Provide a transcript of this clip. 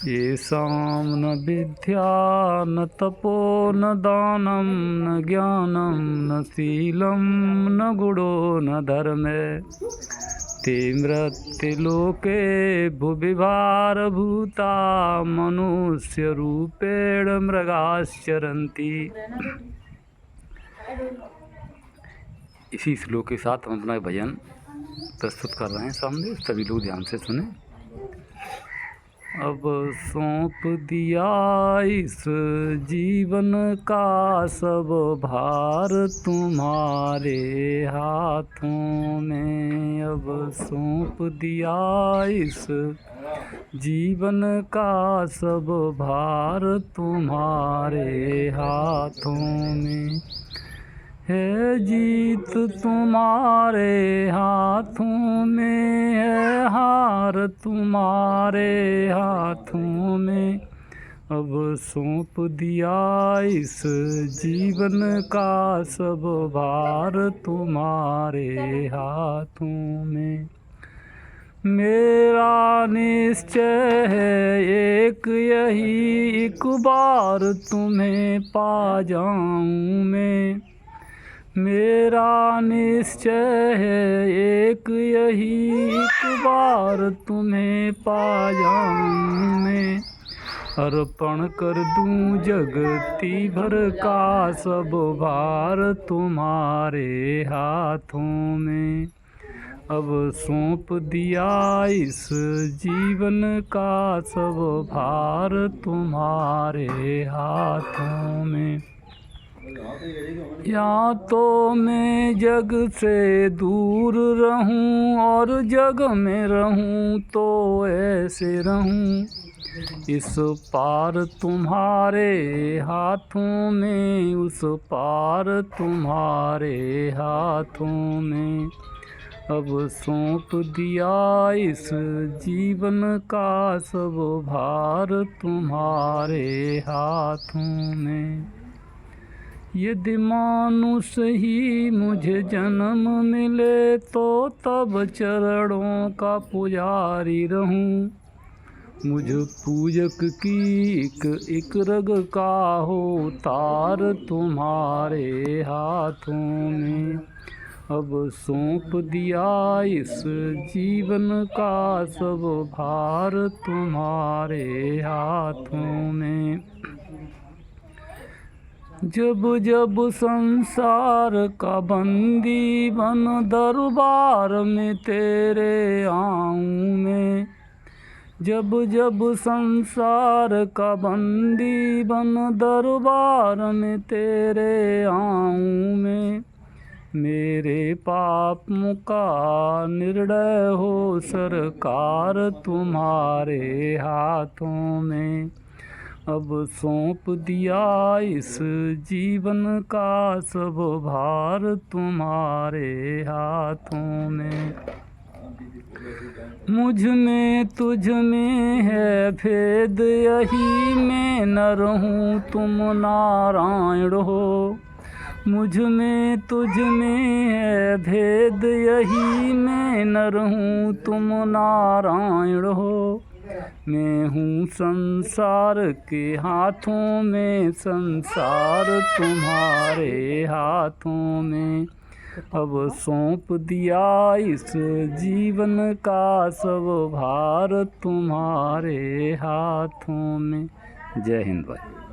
येषां न विद्या न तपो न दानं न ज्ञानं न शीलं न गुणो न धर्मे ते मृत्युलोके भुविभारभूता मनुष्यरूपेण मृगाश्चरन्ति। इसी श्लोक के साथ हम अपना भजन प्रस्तुत कर रहे हैं सामने, सभी लोग ध्यान से सुने। अब सौंप दिया इस जीवन का सब भार तुम्हारे हाथों में। अब सौंप दिया इस जीवन का सब भार तुम्हारे हाथों में। है जीत तुम्हारे हाथों में, है हार तुम्हारे हाथों में। अब सौंप दिया इस जीवन का सब भार तुम्हारे हाथों में। मेरा निश्चय है एक यही, एक बार तुम्हें पा जाऊं मैं। मेरा निश्चय है एक यही, एक बार तुम्हें पा जाऊं मैं। अर्पण कर दूं जगती भर का सब भार तुम्हारे हाथों में। अब सौंप दिया इस जीवन का सब भार तुम्हारे हाथों में। या तो मैं जग से दूर रहूं और जग में रहूं तो ऐसे रहूं। इस पार तुम्हारे हाथों में, उस पार तुम्हारे हाथों में। अब सौंप दिया इस जीवन का सब भार तुम्हारे हाथों में। यदि मानुष ही मुझे जन्म मिले तो तब चरणों का पुजारी रहूं। मुझ पूजक की एक रग का हो तार तुम्हारे हाथों में। अब सौंप दिया इस जीवन का सब भार तुम्हारे हाथों में। जब जब संसार का बंदी बन दरबार में तेरे आऊं मैं। जब जब संसार का बंदी बन दरबार में तेरे आऊं मैं। मेरे पापों का निर्णय हो सरकार तुम्हारे हाथों में। अब सौंप दिया इस जीवन का सब भार तुम्हारे हाथों में। मुझ में तुझ में है भेद यही, मैं न रहूं तुम नारायण हो। मुझ में तुझ में है भेद यही, मैं न रहूं तुम नारायण हो। मैं हूँ संसार के हाथों में, संसार तुम्हारे हाथों में। अब सौंप दिया इस जीवन का सब भार तुम्हारे हाथों में। जय हिंद भाई।